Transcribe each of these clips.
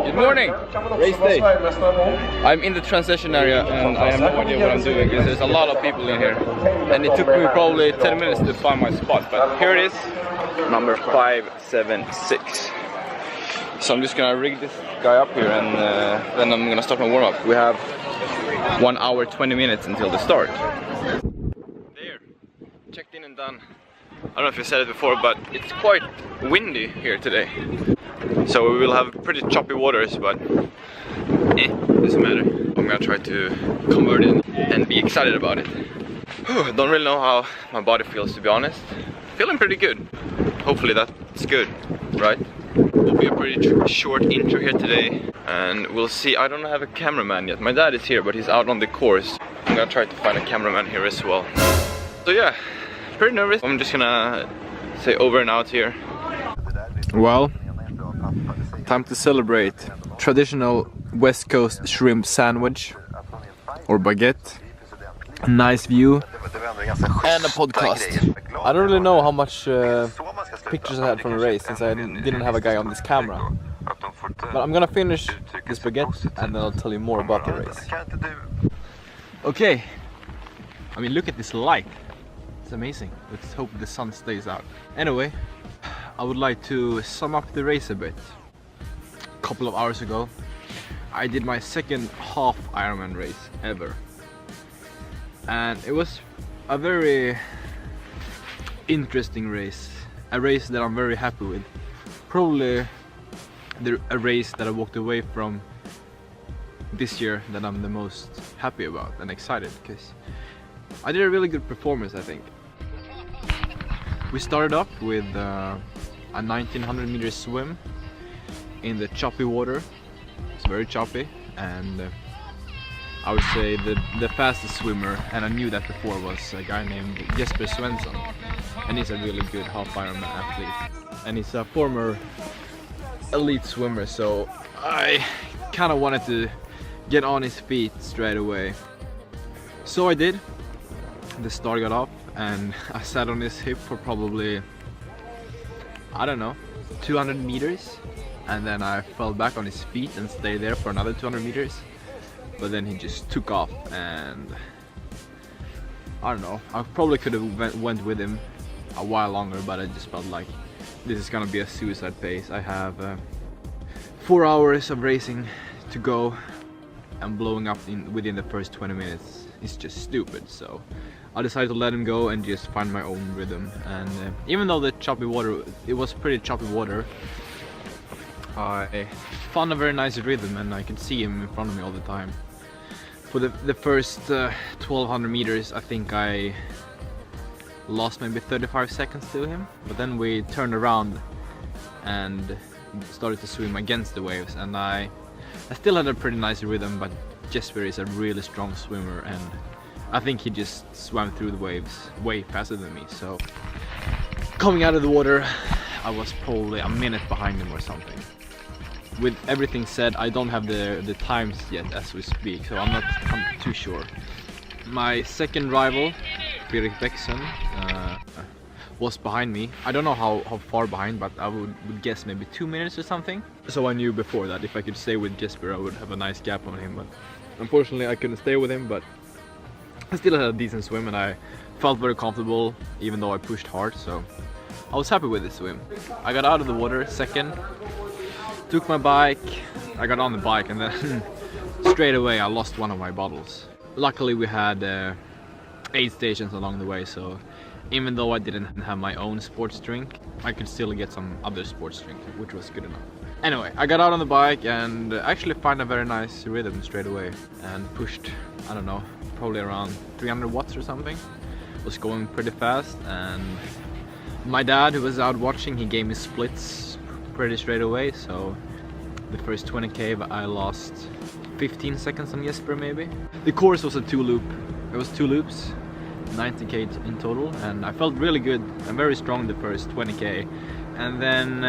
Good morning! Race day. I'm in the transition area and I have no idea what I'm doing because there's a lot of people in here. And it took me probably 10 minutes to find my spot, but here it is, number 576. So I'm just gonna rig this guy up here and then I'm gonna start my warm-up. We have 1 hour 20 minutes until the start. There, checked in and done. I don't know if you said it before, but it's quite windy here today. So we will have pretty choppy waters, but doesn't matter. I'm gonna try to convert it and be excited about it. I don't really know how my body feels, to be honest. Feeling pretty good. Hopefully that's good, right? Will be a pretty short intro here today, and we'll see. I don't have a cameraman yet. My dad is here, but he's out on the course. I'm gonna try to find a cameraman here as well. So yeah, pretty nervous. I'm just gonna say over and out here. Well, time to celebrate. Traditional West Coast shrimp sandwich or baguette. A nice view and a podcast. I don't really know how much pictures I had from the race since I didn't have a guy on this camera. But I'm gonna finish this baguette and then I'll tell you more about the race. Okay, I mean, look at this light. It's amazing. Let's hope the sun stays out. Anyway, I would like to sum up the race a bit. A couple of hours ago, I did my second half Ironman race ever. And it was a very interesting race. A race that I'm very happy with. Probably a race that I walked away from this year that I'm the most happy about and excited, because I did a really good performance, I think. We started up with a 1900 meter swim in the choppy water. It's very choppy, and I would say the fastest swimmer, and I knew that before, was a guy named Jesper Svensson, and he's a really good half Ironman athlete, and he's a former elite swimmer, so I kind of wanted to get on his feet straight away. So I did. The start got off and I sat on his hip for probably, I don't know, 200 meters, and then I fell back on his feet and stayed there for another 200 meters. But then he just took off, and I don't know, I probably could have went with him a while longer, but I just felt like this is gonna be a suicide pace. I have 4 hours of racing to go, and blowing up within the first 20 minutes is just stupid. So I decided to let him go and just find my own rhythm. And even though the choppy water, it was pretty choppy water, I found a very nice rhythm, and I could see him in front of me all the time. For the first 1200 meters, I think I lost maybe 35 seconds to him, but then we turned around and started to swim against the waves, and I still had a pretty nice rhythm, but Jesper is a really strong swimmer, and I think he just swam through the waves way faster than me. So coming out of the water, I was probably a minute behind him or something. With everything said, I don't have the times yet as we speak, so I'm too sure. My second rival, Fredrik Bexson, was behind me. I don't know how far behind, but I would guess maybe 2 minutes or something. So I knew before that if I could stay with Jesper, I would have a nice gap on him. But unfortunately, I couldn't stay with him, but I still had a decent swim, and I felt very comfortable, even though I pushed hard. So I was happy with the swim. I got out of the water second. Took my bike, I got on the bike, and then straight away I lost one of my bottles. Luckily we had aid stations along the way, so even though I didn't have my own sports drink, I could still get some other sports drink, which was good enough. Anyway, I got out on the bike and actually found a very nice rhythm straight away, and pushed, I don't know, probably around 300 watts or something. Was going pretty fast, and my dad, who was out watching, he gave me splits pretty straight away. So the first 20k I lost 15 seconds on Jesper maybe. The course was a 2-loop. It was 2 loops, 90k in total, and I felt really good and very strong the first 20k. And then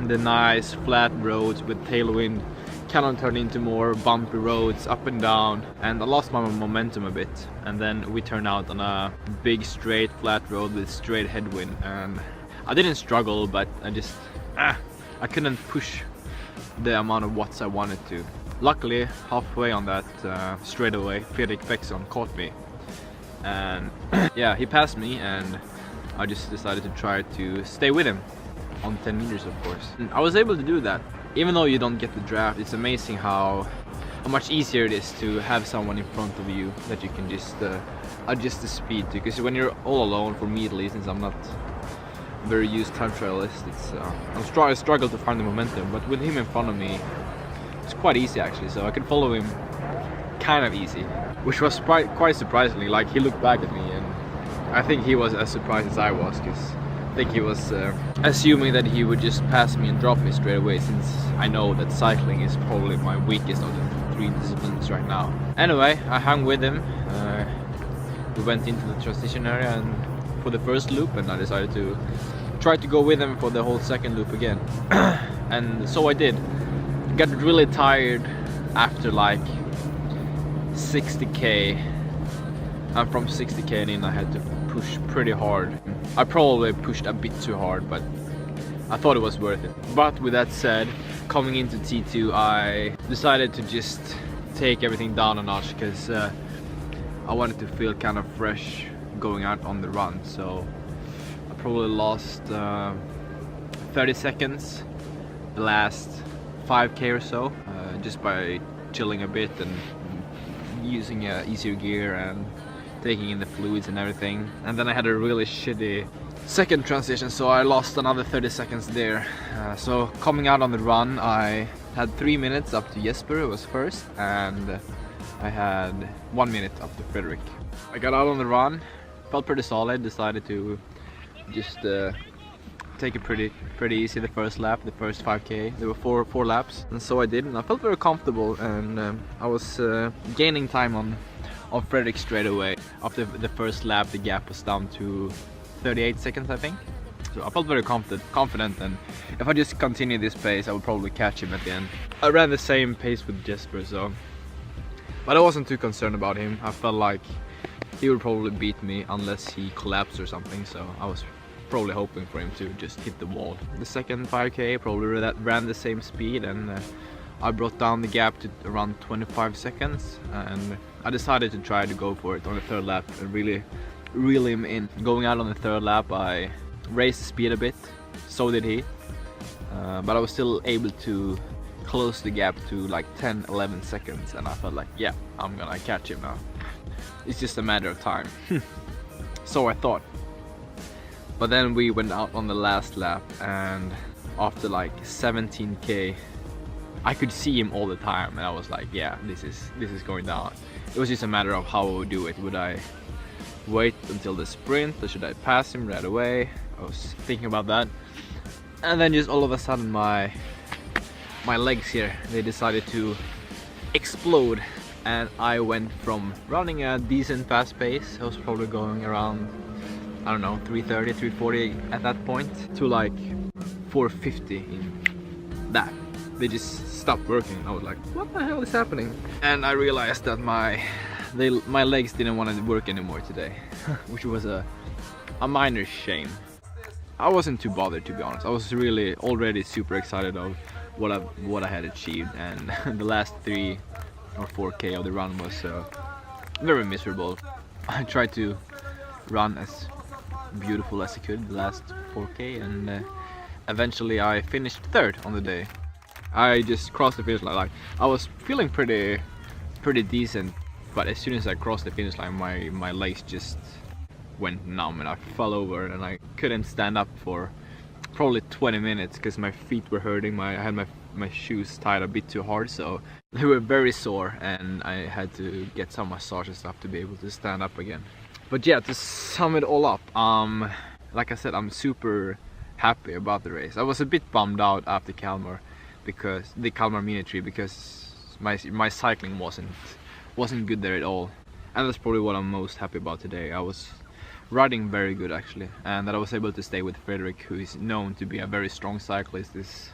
the nice flat roads with tailwind kind of turned into more bumpy roads up and down, and I lost my momentum a bit. And then we turned out on a big straight flat road with straight headwind, and I didn't struggle, but I just I couldn't push the amount of watts I wanted to. Luckily, halfway on that straightaway, Fredrik Bexon caught me, and yeah, he passed me, and I just decided to try to stay with him on 10 meters, of course. And I was able to do that. Even though you don't get the draft, it's amazing how much easier it is to have someone in front of you that you can just adjust the speed to. Because when you're all alone, for me at least, since I'm not a very used time trialist, I struggle to find the momentum. But with him in front of me, it's quite easy actually. So I could follow him kind of easy, which was quite surprisingly. Like, he looked back at me, and I think he was as surprised as I was, because I think he was assuming that he would just pass me and drop me straight away, since I know that cycling is probably my weakest of the 3 disciplines right now. Anyway, I hung with him. We went into the transition area and for the first loop, and I decided to try to go with him for the whole second loop again. And so I did. Got really tired after like 60k, and from 60k and in I had to push pretty hard. I probably pushed a bit too hard, but I thought it was worth it. But with that said, coming into T2, I decided to just take everything down a notch, because I wanted to feel kind of fresh going out on the run. So I probably lost 30 seconds the last 5k or so, just by chilling a bit and using easier gear and taking in the fluids and everything. And then I had a really shitty second transition, so I lost another 30 seconds there. So coming out on the run, I had 3 minutes up to Jesper, who was first, and I had 1 minute up to Fredrik. I got out on the run, felt pretty solid, decided to just take it pretty easy the first lap, the first 5k. There were four laps, and so I did, and I felt very comfortable, and I was gaining time on Fredrik straight away. After the first lap, the gap was down to 38 seconds, I think. So I felt very confident, and if I just continue this pace, I would probably catch him at the end. I ran the same pace with Jesper, so, but I wasn't too concerned about him. I felt like he would probably beat me unless he collapsed or something, so I was probably hoping for him to just hit the wall. The second 5k probably ran the same speed, and I brought down the gap to around 25 seconds, and I decided to try to go for it on the third lap and really reel him in. Going out on the third lap, I raised the speed a bit, so did he, but I was still able to close the gap to like 10-11 seconds, and I felt like, yeah, I'm gonna catch him now. It's just a matter of time. So I thought. But then we went out on the last lap, and after like 17k, I could see him all the time, and I was like, yeah, this is going down. It was just a matter of how I would do it. Would I wait until the sprint, or should I pass him right away? I was thinking about that, and then just all of a sudden my legs here, they decided to explode, and I went from running a decent fast pace, I was probably going around, I don't know, 330, 340 at that point, to like 450 in that. They just stopped working. I was like, what the hell is happening? And I realized that my legs didn't want to work anymore today, which was a minor shame. I wasn't too bothered, to be honest. I was really already super excited of what I had achieved, and the last 3 or 4k of the run was very miserable. I tried to run as beautiful as I could the last 4k, and eventually I finished third on the day. I just crossed the finish line. Like, I was feeling pretty decent, but as soon as I crossed the finish line, my legs just went numb, and I fell over, and I couldn't stand up for probably 20 minutes because my feet were hurting. I had my shoes tied a bit too hard, so they were very sore, and I had to get some massage and stuff to be able to stand up again. But yeah, to sum it all up, like I said, I'm super happy about the race. I was a bit bummed out after Kalmar, because the Kalmar mini tree, because my cycling wasn't good there at all, and that's probably what I'm most happy about today. I was riding very good actually, and that I was able to stay with Fredrik, who is known to be a very strong cyclist, is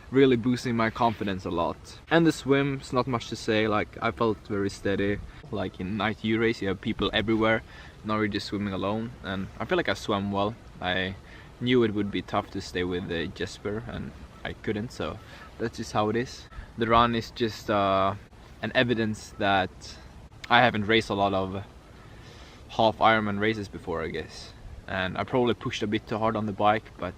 really boosting my confidence a lot. And the swim's not much to say. Like, I felt very steady. Like in night U race, you have people everywhere. Now we're just swimming alone, and I feel like I swam well. I knew it would be tough to stay with Jesper, and I couldn't, so That's just how it is. The run is just an evidence that I haven't raced a lot of half Ironman races before, I guess. And I probably pushed a bit too hard on the bike, but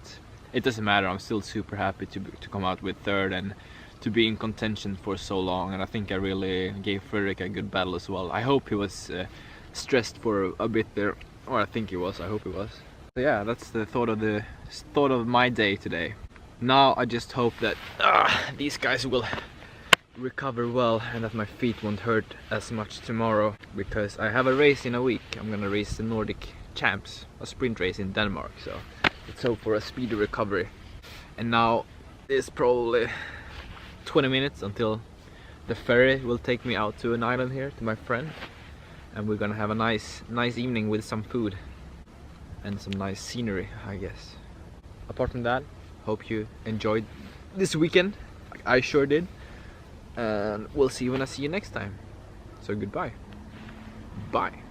it doesn't matter. I'm still super happy to come out with third and to be in contention for so long. And I think I really gave Fredrik a good battle as well. I hope he was stressed for a bit there, or I think he was. I hope he was. So yeah, that's the thought of my day today. Now I just hope that these guys will recover well and that my feet won't hurt as much tomorrow, because I have a race in a week. I'm gonna race the Nordic Champs, a sprint race in Denmark, so let's hope for a speedy recovery. And now it's probably 20 minutes until the ferry will take me out to an island here to my friend, and we're gonna have a nice evening with some food and some nice scenery, I guess. Apart from that, hope you enjoyed this weekend. I sure did. And we'll see you when I see you next time. So goodbye. Bye.